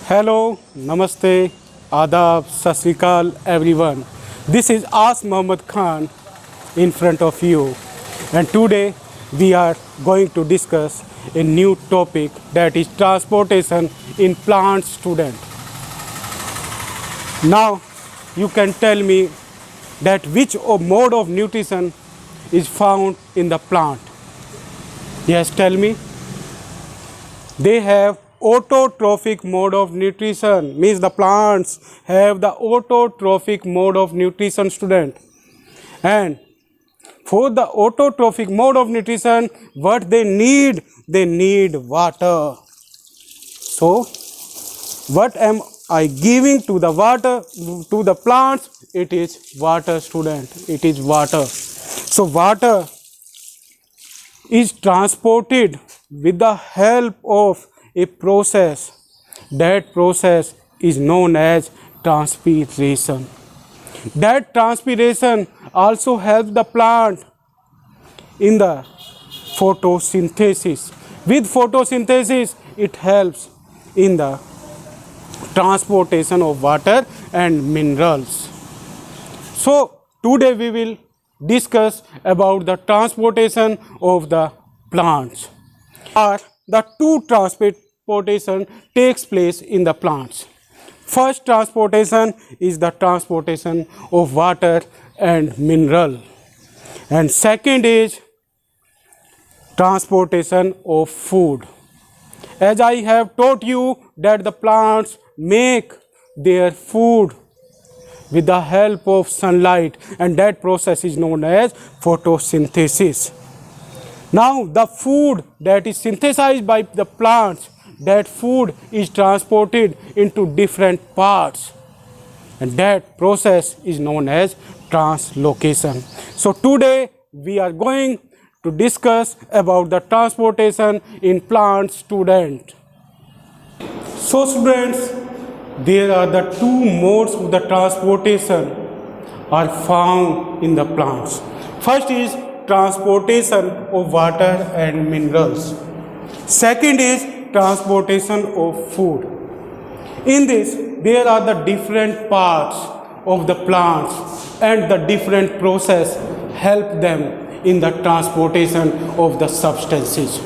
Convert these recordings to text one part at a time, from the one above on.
Hello, Namaste, Adab, Sat Sri Akal, everyone. This is As Muhammad Khan in front of you, and today we are going to discuss a new topic, that is transportation in plant student. Now, you can tell me that which mode of nutrition is found in the plant. Yes, tell me. They have autotrophic mode of nutrition, means the plants have the autotrophic mode of nutrition, student. And for the autotrophic mode of nutrition, what they need water. So what am I giving to the water, to the plants? It is water, student. It is water. So water is transported with the help of a process. That process is known as transpiration. That transpiration also helps the plant in the photosynthesis. With photosynthesis, it helps in the transportation of water and minerals. So today we will discuss about the transportation of the plants. The two transportation takes place in the plants. First transportation is the transportation of water and mineral, and second is transportation of food. As I have taught you that the plants make their food with the help of sunlight, and that process is known as photosynthesis. Now the food that is synthesized by the plants, that food is transported into different parts, and that process is known as translocation. So today we are going to discuss about the transportation in plant, student. So students, there are the two modes of the transportation are found in the plants. First is transportation of water and minerals. Second is transportation of food. In this, there are the different parts of the plants, and the different process help them in the transportation of the substances.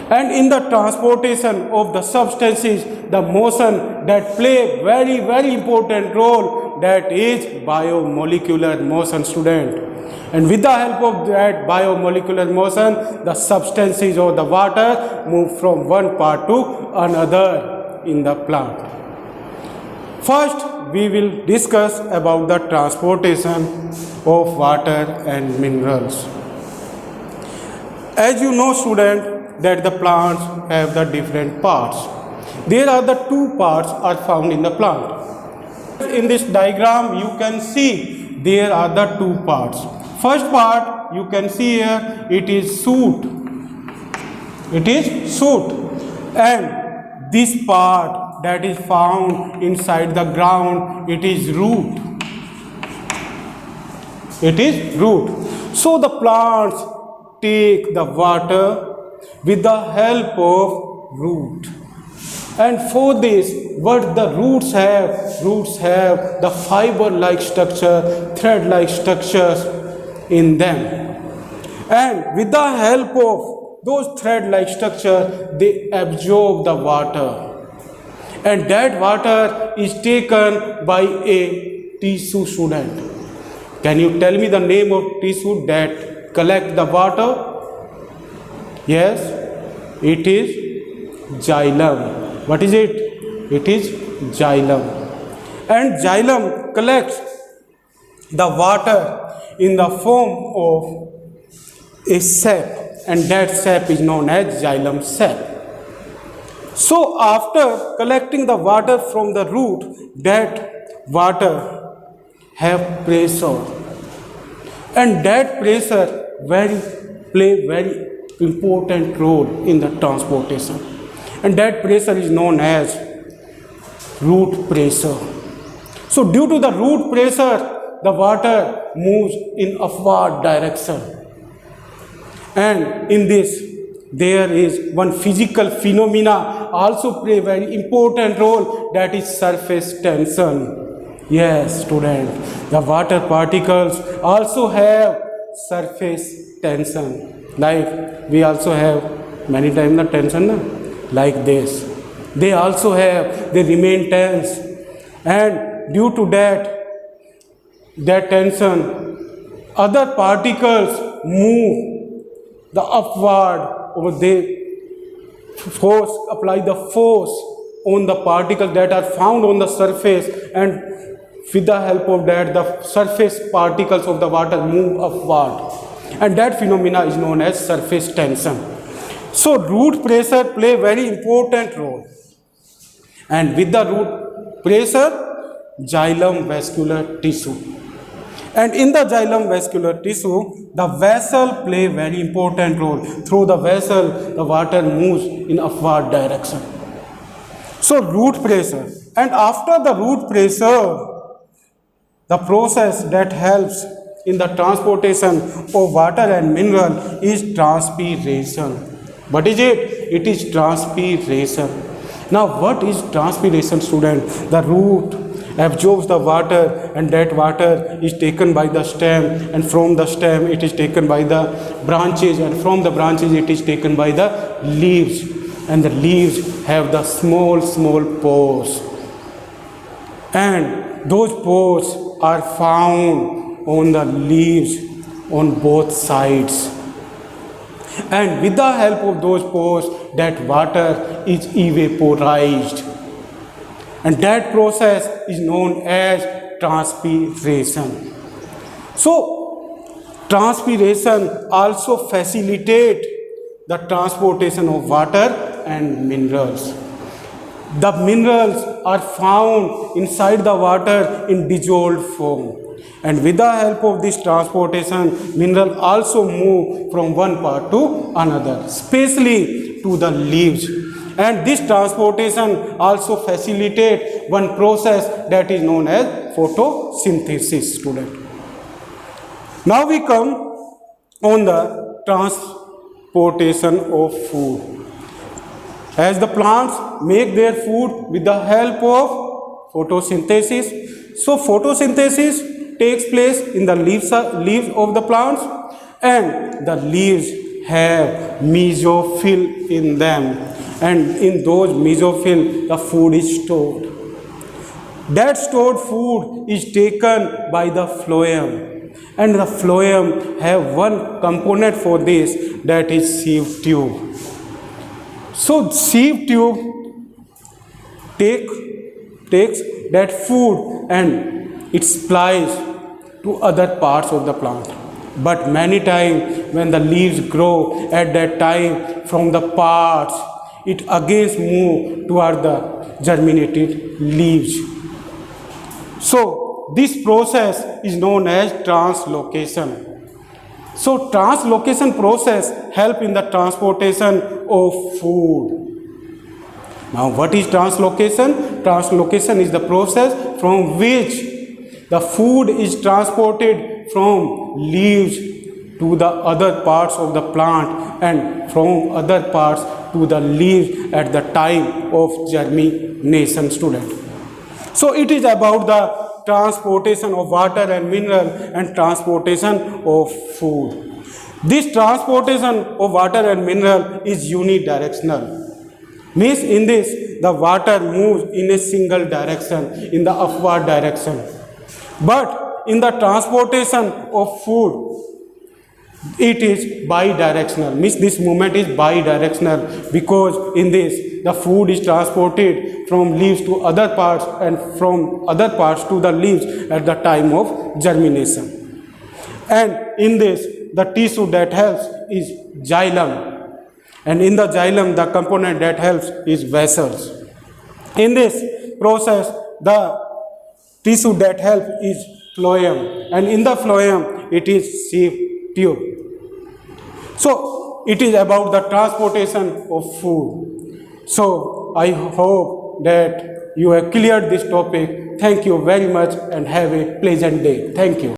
And in the transportation of the substances, the motion that play very important role, that is biomolecular motion, student. And with the help of that biomolecular motion, the substances or the water move from one part to another in the plant. First, we will discuss about the transportation of water and minerals. As you know, student, that the plants have the different parts. There are the two parts are found in the plant. In this diagram, you can see there are the two parts. First part, you can see here, it is shoot. It is shoot. And this part that is found inside the ground, it is root. It is root. So the plants take the water with the help of root. And for this, what the roots have the fiber-like structure, thread-like structures in them. And with the help of those thread-like structure, they absorb the water. And that water is taken by a tissue, student. Can you tell me the name of tissue that collect the water? Yes, it is xylem. What is it? It is xylem. And xylem collects the water in the form of a sap, and that sap is known as xylem sap. So after collecting the water from the root, that water have pressure, and that pressure play very important role in the transportation, and that pressure is known as root pressure. So due to the root pressure, the water moves in upward direction, and in this there is one physical phenomena also play very important role, that is surface tension. Yes, student, the water particles also have surface tension. Like we also have many times the tension, na? Like this. They also have, they remain tense. And due to that tension, other particles move the upward over the force, apply the force on the particles that are found on the surface, and with the help of that the surface particles of the water move upward, and that phenomena is known as surface tension. So root pressure play very important role, and with the root pressure, xylem vascular tissue, and in the xylem vascular tissue, the vessel play very important role. Through the vessel, the water moves in upward direction. So root pressure, and after the root pressure, the process that helps in the transportation of water and mineral is transpiration. What is it? It is transpiration. Now what is transpiration, student? The root absorbs the water, and that water is taken by the stem, and from the stem it is taken by the branches, and from the branches it is taken by the leaves, and the leaves have the small pores, and those pores are found on the leaves on both sides, and with the help of those pores that water is evaporized, and that process is known as transpiration. So transpiration also facilitates the transportation of water and minerals. The minerals are found inside the water in dissolved form, and with the help of this transportation, mineral also move from one part to another, especially to the leaves. And this transportation also facilitates one process that is known as photosynthesis, student. Now we come on the transportation of food. As the plants make their food with the help of photosynthesis, so photosynthesis takes place in the leaves of the plants, and the leaves have mesophyll in them, and in those mesophyll the food is stored. That stored food is taken by the phloem, and the phloem have one component for this, that is sieve tube. So sieve tube takes that food and it supplies to other parts of the plant. But many times when the leaves grow, at that time from the parts, it again moves toward the germinated leaves. So this process is known as translocation. So translocation process help in the transportation of food. Now what is translocation? Translocation is the process from which the food is transported from leaves to the other parts of the plant, and from other parts to the leaves at the time of germination, student. So it is about the transportation of water and mineral and transportation of food. This transportation of water and mineral is unidirectional. Means in this, the water moves in a single direction, in the upward direction. But in the transportation of food, it is bidirectional. Means this movement is bidirectional, because in this the food is transported from leaves to other parts, and from other parts to the leaves at the time of germination. And in this, the tissue that helps is xylem, and in the xylem the component that helps is vessels. In this process, the tissue that helps is phloem, and in the phloem it is sieve tube. So it is about the transportation of food. So I hope that you have cleared this topic. Thank you very much and have a pleasant day. Thank you.